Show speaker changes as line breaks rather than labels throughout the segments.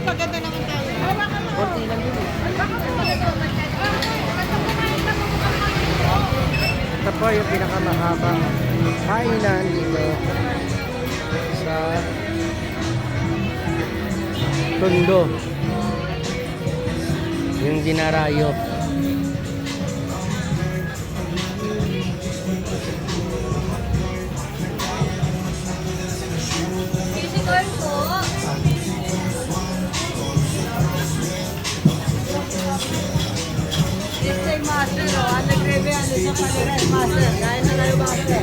paganda naman tayo.
Konti lang yun. Ito po yung pinakamahabang kainan dito sa Tondo. Yung dinarayo.
Physical po. This time master, oh. Nag-review ano sa kanila, master. Kaya na kayo master.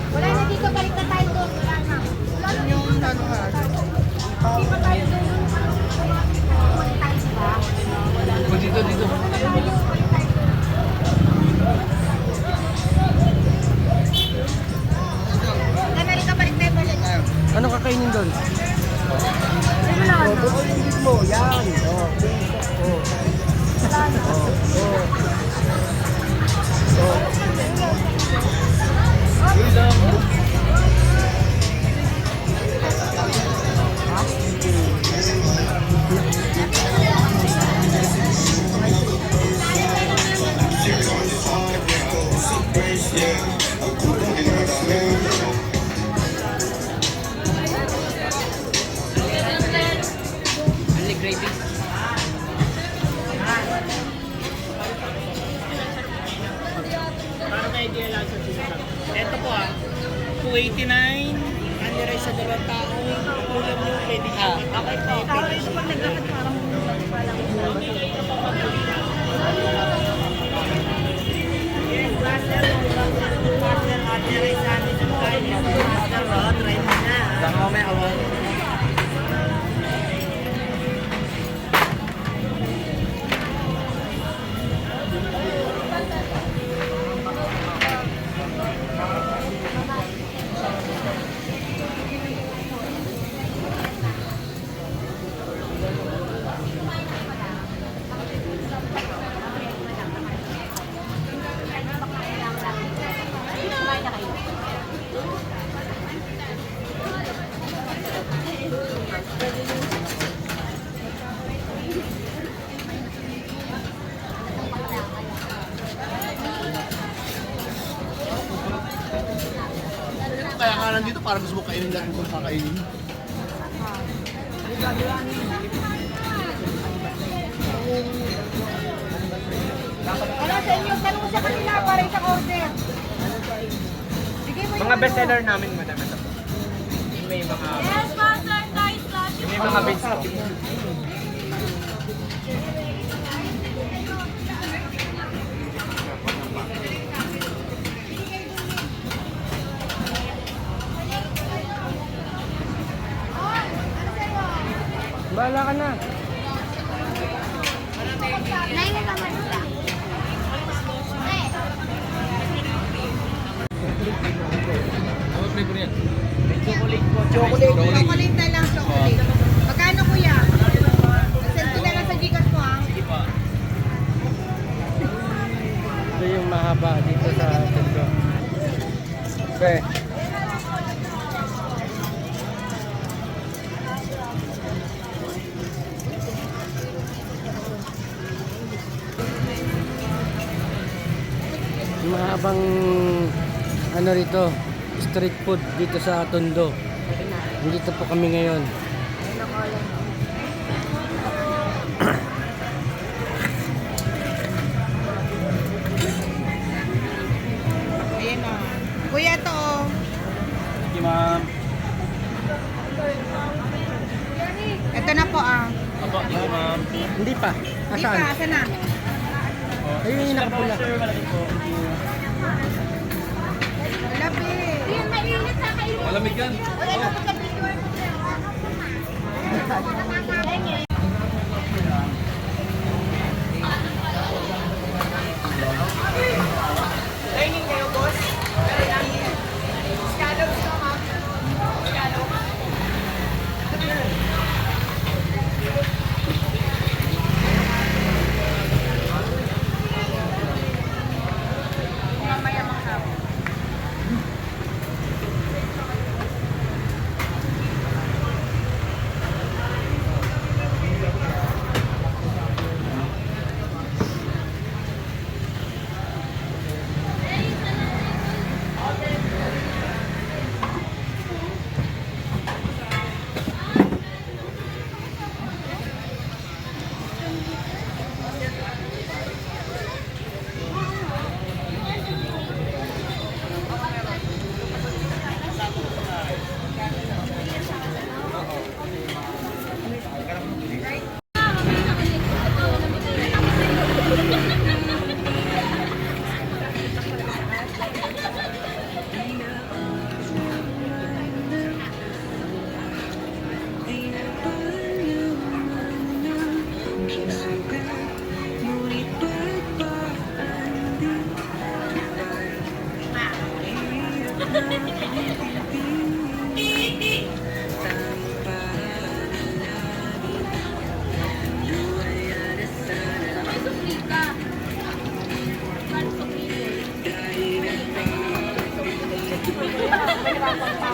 Wala na dito, balik na tayo doon. Wala na. Wala na yung ano ha. Hindi pa tayo doon. Balik tayo ba?
Dito, dito.
Wala na tayo. Balik tayo doon. Ganali ka, balik tayo, balik.
Ano kakainin doon?
Wala na.
Bukunin mo, yan.
Wala na.
Only gravy.
Para may idea lang sa sinasabi. Ito po 289. Ano rin sa dalawang tao. Ulam nyo, pwede ka. Okay po.
Parang ito pag naglakad parang
Baka may awan.
Kaya ka nandito para gusto mo kainin lahat kung kakainin.
Ano sa inyo? Tanong mo sa kanila para isang order. Sige mo
Mga bestseller namin, madam. Ito po. May mga...
Yes, master. Nice flash.
May mga biscuit. Bahala ka na.
Nine na naman sila.
Ano flavor yan?
Chocolate na lang, chocolate. Magkano kuya? Send ko na lang sa Gcash mo ha.
Ito yung mahaba dito sa Tondo. Okay. Mahabang ano rito, street food dito sa Tondo. Dito po kami ngayon.
Ayan o. Kuya to o.
Thank you, ma'am.
Ito na po ah.
Opo, thank you, ma'am.
Hindi pa.
Di pa,
Asan?
asan na?
Ayun yung nakapula.
Malaki po.
Wala pe. Yan, mainit sa kayo.
Malamig yan.
Wala na po sa picture.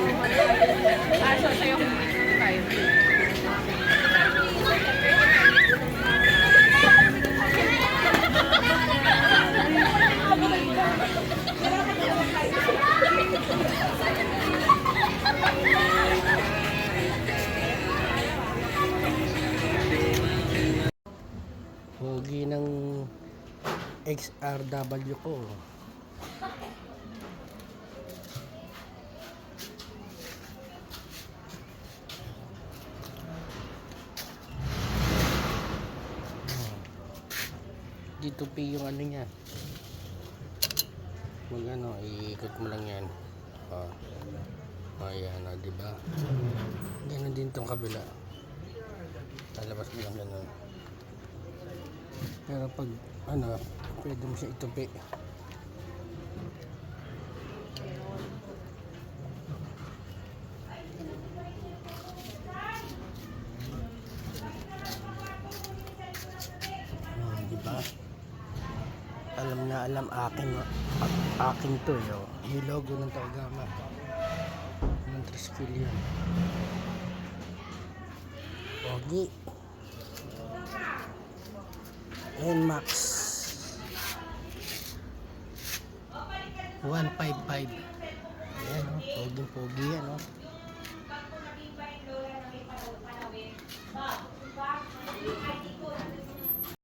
Kaso sa'yo kung hindi tayo.
Pogi ng XRW ko. Dito pa yung ano niya. Mag ano, iikot mo lang yan. Oh. Ayan, di ba? Ganun din tong kabila. Lalabas mo lang ganun. Pero pag ano, pwede mo siya itupi. Di ba? Alam na alam akin to eh. Oh. Yung logo ng Taogama. Ng Triskill yun. Pogi. NMAX 155. Ayan o, pogi yan o.